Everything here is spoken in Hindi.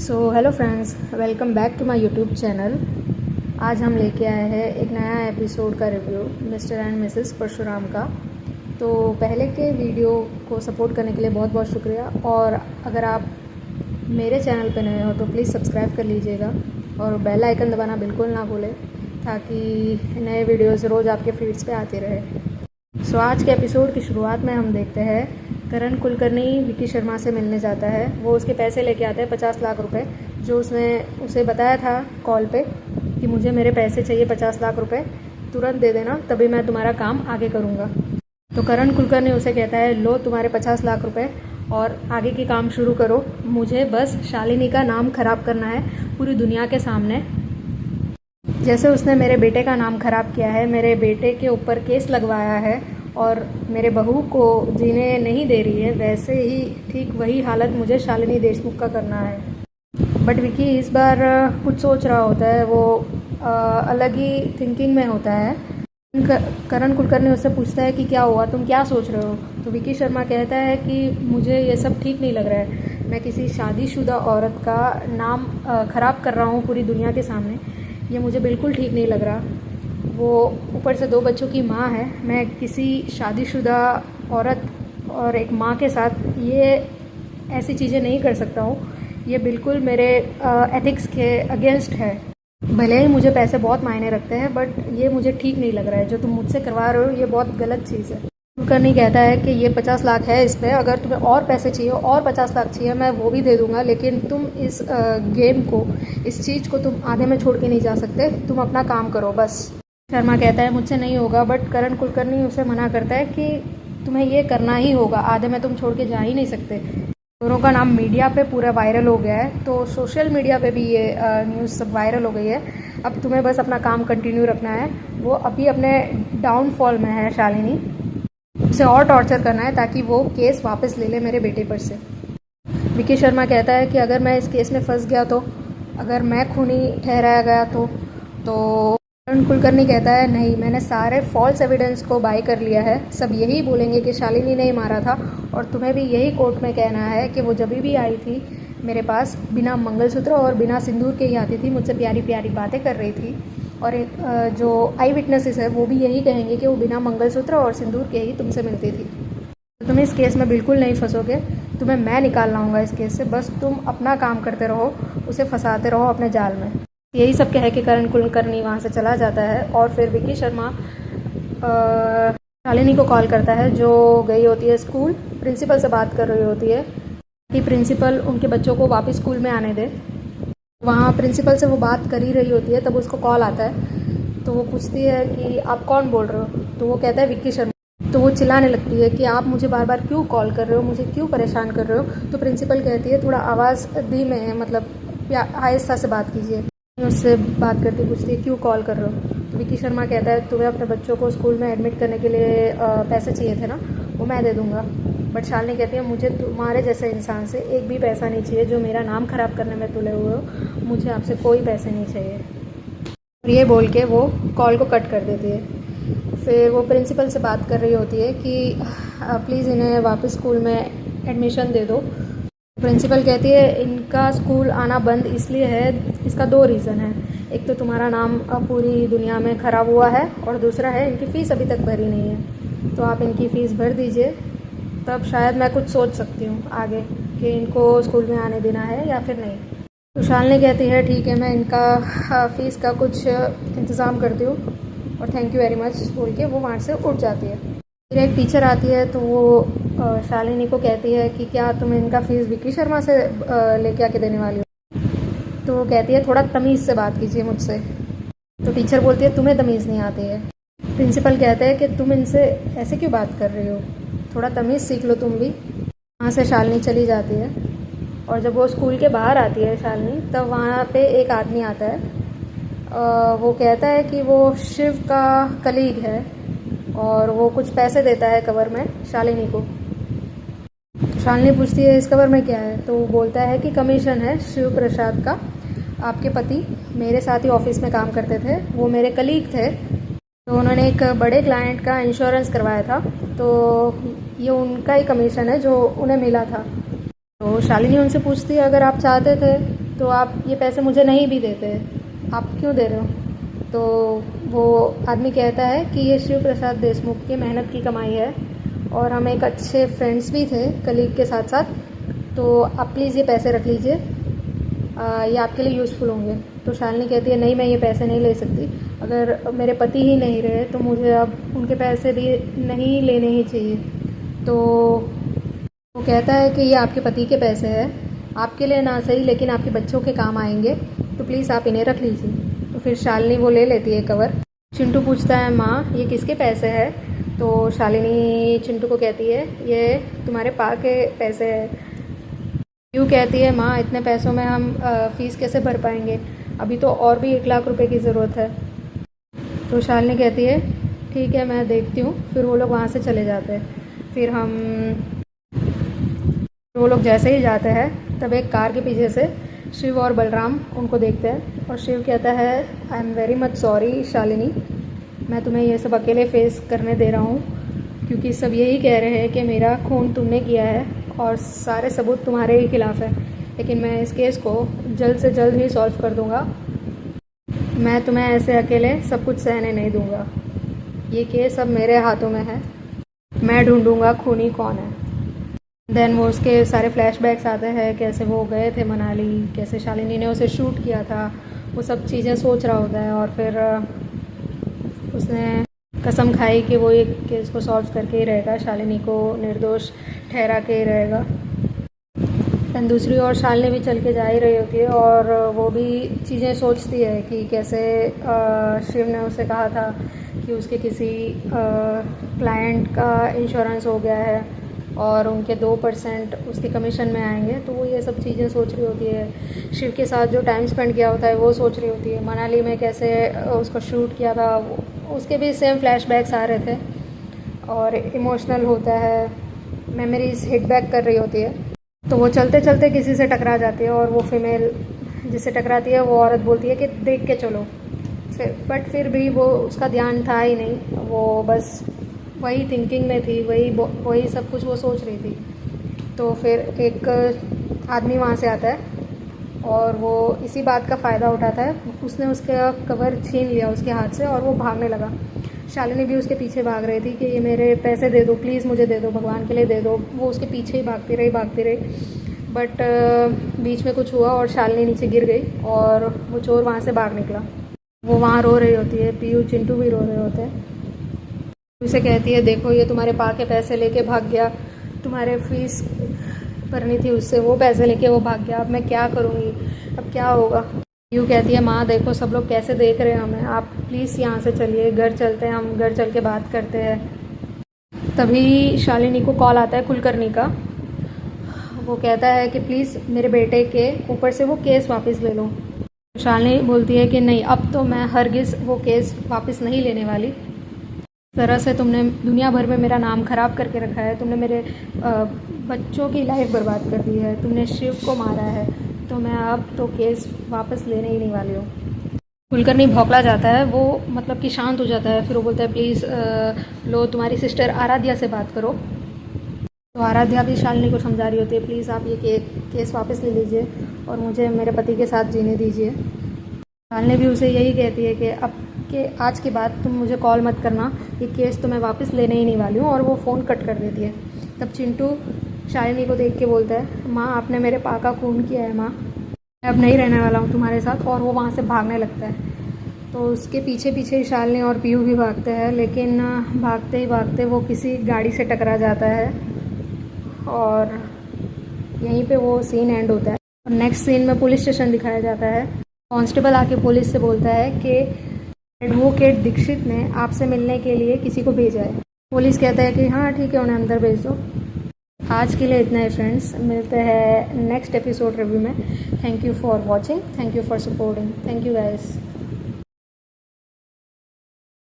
So hello friends, welcome back to my YouTube channel. आज हम लेके आए हैं एक नया एपिसोड का review Mr and Mrs Parshuram का। तो पहले के वीडियो को सपोर्ट करने के लिए बहुत बहुत शुक्रिया। और अगर आप मेरे चैनल पर नए हो तो प्लीज़ सब्सक्राइब कर लीजिएगा और बेल आइकन दबाना बिल्कुल ना भूलें ताकि नए वीडियोज़ रोज़ आपके फीड्स पे आते रहे। सो आज के एपिसोड की शुरुआत में हम देखते हैं करण कुलकर्णी विकी शर्मा से मिलने जाता है। वो उसके पैसे लेके आता है 50 लाख रुपए, जो उसने उसे बताया था कॉल पे कि मुझे मेरे पैसे चाहिए 50 लाख रुपए, तुरंत दे देना तभी मैं तुम्हारा काम आगे करूँगा। तो करण कुलकर्णी उसे कहता है, लो तुम्हारे 50 लाख रुपए और आगे के काम शुरू करो, मुझे बस शालिनी का नाम ख़राब करना है पूरी दुनिया के सामने। जैसे उसने मेरे बेटे का नाम ख़राब किया है, मेरे बेटे के ऊपर केस लगवाया है और मेरे बहू को जीने नहीं दे रही है, वैसे ही ठीक वही हालत मुझे शालिनी देशमुख का करना है। बट विकी इस बार कुछ सोच रहा होता है, वो अलग ही थिंकिंग में होता है। करण कुलकर्णी उससे पूछता है कि क्या हुआ, तुम क्या सोच रहे हो। तो विकी शर्मा कहता है कि मुझे ये सब ठीक नहीं लग रहा है, मैं किसी शादीशुदा औरत का नाम ख़राब कर रहा हूँ पूरी दुनिया के सामने, ये मुझे बिल्कुल ठीक नहीं लग रहा। वो ऊपर से 2 बच्चों की माँ है, मैं किसी शादीशुदा औरत और एक माँ के साथ ये ऐसी चीज़ें नहीं कर सकता हूँ, ये बिल्कुल मेरे एथिक्स के अगेंस्ट है। भले ही मुझे पैसे बहुत मायने रखते हैं बट ये मुझे ठीक नहीं लग रहा है, जो तुम मुझसे करवा रहे हो ये बहुत गलत चीज़ है। कुलकर्णी कहता है कि ये 50 लाख है इस पर, अगर तुम्हें और पैसे चाहिए और 50 लाख चाहिए मैं वो भी दे दूंगा, लेकिन तुम इस गेम को, इस चीज़ को तुम आधे में छोड़ के नहीं जा सकते, तुम अपना काम करो बस। शर्मा कहता है मुझसे नहीं होगा, बट करण कुलकर्णी उसे मना करता है कि तुम्हें ये करना ही होगा, आधे में तुम छोड़ के जा ही नहीं सकते। दोनों का नाम मीडिया पे पूरा वायरल हो गया है, तो सोशल मीडिया पे भी ये न्यूज़ सब वायरल हो गई है। अब तुम्हें बस अपना काम कंटिन्यू रखना है। वो अभी अपने डाउनफॉल में है शालिनी, उसे और टॉर्चर करना है ताकि वो केस वापस ले ले मेरे बेटे पर से। विकी शर्मा कहता है कि अगर मैं इस केस में फंस गया तो, अगर मैं खूनी ठहराया गया तो करण कुलकर्णी कहता है नहीं, मैंने सारे फॉल्स एविडेंस को बाय कर लिया है, सब यही बोलेंगे कि शालिनी ने ही मारा था और तुम्हें भी यही कोर्ट में कहना है कि वो जब भी आई थी मेरे पास बिना मंगलसूत्र और बिना सिंदूर के ही आती थी, मुझसे प्यारी प्यारी बातें कर रही थी, और जो आई विटनेसेस है वो भी यही कहेंगे कि वो बिना मंगलसूत्र और सिंदूर के ही तुमसे मिलती थी। तो तुम इस केस में बिल्कुल नहीं फंसोगे, तुम्हें मैं निकाल लाऊंगा इस केस से, बस तुम अपना काम करते रहो, उसे फंसाते रहो अपने जाल में। यही सब कह के करण कुलकर्णी वहाँ से चला जाता है और फिर विकी शर्मा शालिनी को कॉल करता है, जो गई होती है स्कूल, प्रिंसिपल से बात कर रही होती है कि प्रिंसिपल उनके बच्चों को वापस स्कूल में आने दे। वहाँ प्रिंसिपल से वो बात कर ही रही होती है, तब उसको कॉल आता है। तो वो पूछती है कि आप कौन बोल रहे हो, तो वो कहता है विक्की शर्मा। तो वो चिल्लाने लगती है कि आप मुझे बार बार क्यों कॉल कर रहे हो, मुझे क्यों परेशान कर रहे हो। तो प्रिंसिपल कहती है थोड़ा आवाज़ धीमे है, मतलब आहिस्ता से बात कीजिए। उससे बात करती पूछती है क्यों कॉल कर रहे हो। तो विकी शर्मा कहता है तुम्हें अपने बच्चों को स्कूल में एडमिट करने के लिए पैसे चाहिए थे ना, वो मैं दे दूँगा। बट शालिनी कहती है मुझे तुम्हारे जैसे इंसान से एक भी पैसा नहीं चाहिए, जो मेरा नाम ख़राब करने में तुले हुए हो, मुझे आपसे कोई पैसे नहीं चाहिए। और ये बोल के वो कॉल को कट कर देती है। फिर वो प्रिंसिपल से बात कर रही होती है कि प्लीज़ इन्हें वापस स्कूल में एडमिशन दे दो। प्रिंसिपल कहती है इनका स्कूल आना बंद इसलिए है, इसका 2 रीज़न है, एक तो तुम्हारा नाम पूरी दुनिया में ख़राब हुआ है और दूसरा है इनकी फ़ीस अभी तक भरी नहीं है, तो आप इनकी फ़ीस भर दीजिए, तब शायद मैं कुछ सोच सकती हूँ आगे कि इनको स्कूल में आने देना है या फिर नहीं। तो शालिनी कहती है ठीक है, मैं इनका फ़ीस का कुछ इंतज़ाम करती हूँ और थैंक यू वेरी मच बोल के वो वहाँ से उठ जाती है। फिर एक टीचर आती है, तो वो शालिनी को कहती है कि क्या तुम इनका फ़ीस विकी शर्मा से लेके आके देने वाली हो। तो वो कहती है थोड़ा तमीज़ से बात कीजिए मुझसे। तो टीचर बोलती है तुम्हें तमीज़ नहीं आती है। प्रिंसिपल कहते हैं कि तुम इनसे ऐसे क्यों बात कर रही हो, थोड़ा तमीज़ सीख लो तुम भी। वहाँ से शालिनी चली जाती है और जब वो स्कूल के बाहर आती है शालिनी, तब वहाँ पे एक आदमी आता है। वो कहता है कि वो शिव का कलीग है और वो कुछ पैसे देता है कवर में शालिनी को। शालिनी पूछती है इस कवर में क्या है, तो वो बोलता है कि कमीशन है शिव प्रसाद का, आपके पति मेरे साथ ही ऑफिस में काम करते थे, वो मेरे कलीग थे, तो उन्होंने एक बड़े क्लाइंट का इंश्योरेंस करवाया था, तो ये उनका ही कमीशन है जो उन्हें मिला था। तो शालिनी उनसे पूछती है अगर आप चाहते थे तो आप ये पैसे मुझे नहीं भी देते, आप क्यों दे रहे हो? तो वो आदमी कहता है कि ये शिव प्रसाद देशमुख की मेहनत की कमाई है और हम एक अच्छे फ्रेंड्स भी थे कलीग के साथ साथ, तो आप प्लीज़ ये पैसे रख लीजिए, ये आपके लिए यूज़फुल होंगे। तो शालिनी कहती है नहीं, मैं ये पैसे नहीं ले सकती, अगर मेरे पति ही नहीं रहे तो मुझे अब उनके पैसे भी नहीं लेने ही चाहिए। तो वो कहता है कि ये आपके पति के पैसे हैं, आपके लिए ना सही लेकिन आपके बच्चों के काम आएंगे, तो प्लीज़ आप इन्हें रख लीजिए। तो फिर शालिनी वो ले लेती है कवर। चिंटू पूछता है माँ ये किसके पैसे हैं? तो शालिनी चिंटू को कहती है ये तुम्हारे पा के पैसे हैं। यूँ कहती है माँ इतने पैसों में हम फ़ीस कैसे भर पाएंगे, अभी तो और भी 1 लाख रुपए की ज़रूरत है। तो शालिनी कहती है ठीक है मैं देखती हूँ। फिर वो लोग वहाँ से चले जाते हैं। फिर वो लोग जैसे ही जाते हैं तब एक कार के पीछे से शिव और बलराम उनको देखते हैं और शिव कहता है I am very much sorry Shalini, मैं तुम्हें ये सब अकेले फेस करने दे रहा हूँ क्योंकि सब यही कह रहे हैं कि मेरा खून तुमने किया है और सारे सबूत तुम्हारे ही खिलाफ है, लेकिन मैं इस केस को जल्द से जल्द ही सॉल्व कर दूंगा। मैं तुम्हें ऐसे अकेले सब कुछ सहने नहीं दूंगा, ये केस अब मेरे हाथों में है, मैं ढूंढूंगा खूनी कौन है। देन वो उसके सारे फ्लैशबैक्स आते हैं, कैसे वो गए थे मनाली, कैसे शालिनी ने उसे शूट किया था, वो सब चीज़ें सोच रहा होता है और फिर उसने कसम खाई कि वो एक केस को सॉल्व करके ही रहेगा, शालिनी को निर्दोष ठहरा के ही रहेगा। दैन दूसरी ओर शालिनी भी चल के जा ही रही होती है और वो भी चीज़ें सोचती है कि कैसे शिव ने उसे कहा था कि उसके किसी क्लाइंट का इंश्योरेंस हो गया है और उनके 2% उसके कमीशन में आएंगे, तो वो ये सब चीज़ें सोच रही होती है। शिव के साथ जो टाइम स्पेंड किया होता है वो सोच रही होती है, मनाली में कैसे उसको शूट किया था उसके भी सेम फ्लैशबैक्स आ रहे थे और इमोशनल होता है, मेमोरीज हिट बैक कर रही होती है। तो वो चलते चलते किसी से टकरा जाती है और वो फीमेल जिससे टकराती है वो औरत बोलती है कि देख के चलो, बट फिर भी वो उसका ध्यान था ही नहीं, वो बस वही थिंकिंग में थी, वही सब कुछ वो सोच रही थी। तो फिर एक आदमी वहाँ से आता है और वो इसी बात का फ़ायदा उठाता है, उसने उसका कवर छीन लिया उसके हाथ से और वो भागने लगा। शालिनी भी उसके पीछे भाग रही थी कि ये मेरे पैसे दे दो, प्लीज़ मुझे दे दो, भगवान के लिए दे दो। वो उसके पीछे ही भागती रही, बट बीच में कुछ हुआ और शालिनी नीचे गिर गई और वो चोर वहाँ से भाग निकला। वो वहाँ रो रही होती है, पीयू चिंटू भी रो रहे होते हैं। उसे कहती है देखो ये तुम्हारे पा के पैसे लेके भाग गया, तुम्हारे फीस भरनी थी उससे, वो पैसे लेके वो भाग गया, अब मैं क्या करूँगी, अब क्या होगा। यूँ कहती है माँ देखो सब लोग कैसे देख रहे हैं हमें, आप प्लीज़ यहाँ से चलिए, घर चलते हैं, हम घर चल के बात करते हैं। तभी शालिनी को कॉल आता है कुलकर्णी का। वो कहता है कि प्लीज़ मेरे बेटे के ऊपर से वो केस वापस ले लो। शालिनी बोलती है कि नहीं, अब तो मैं हरगिज़ वो केस वापस नहीं लेने वाली। तरह से तुमने दुनिया भर में मेरा नाम ख़राब करके रखा है, तुमने मेरे बच्चों की लाइफ बर्बाद कर दी है, तुमने शिव को मारा है, तो मैं अब तो केस वापस लेने ही नहीं वाली हूँ। कुलकर्णी भौंकला जाता है, वो मतलब कि शांत हो जाता है। फिर वो बोलता है प्लीज़ लो तुम्हारी सिस्टर आराध्या से बात करो। तो आराध्या भी शालिनी को समझा रही होती है प्लीज़ आप ये केस वापस ले लीजिए और मुझे मेरे पति के साथ जीने दीजिए। शालिनी भी उसे यही कहती है कि अब कि आज के बाद तुम मुझे कॉल मत करना, ये केस तो मैं वापस लेने ही नहीं वाली हूँ, और वो फ़ोन कट कर देती है। तब चिंटू शालिनी को देख के बोलता है माँ आपने मेरे पा का खून किया है माँ, मैं अब नहीं रहने वाला हूँ तुम्हारे साथ, और वो वहाँ से भागने लगता है। तो उसके पीछे पीछे शालिनी और पीयू भी भागते हैं, लेकिन भागते ही भागते वो किसी गाड़ी से टकरा जाता है और यहीं पे वो सीन एंड होता है। और नेक्स्ट सीन में पुलिस स्टेशन दिखाया जाता है। कांस्टेबल आके पुलिस से बोलता है कि एडवोकेट दीक्षित ने आपसे मिलने के लिए किसी को भेजा है। पुलिस कहता है कि हाँ ठीक है, उन्हें अंदर भेज दो। आज के लिए इतना ही फ्रेंड्स, मिलते हैं नेक्स्ट एपिसोड रिव्यू में। Thank you for watching, thank you for supporting, thank you guys.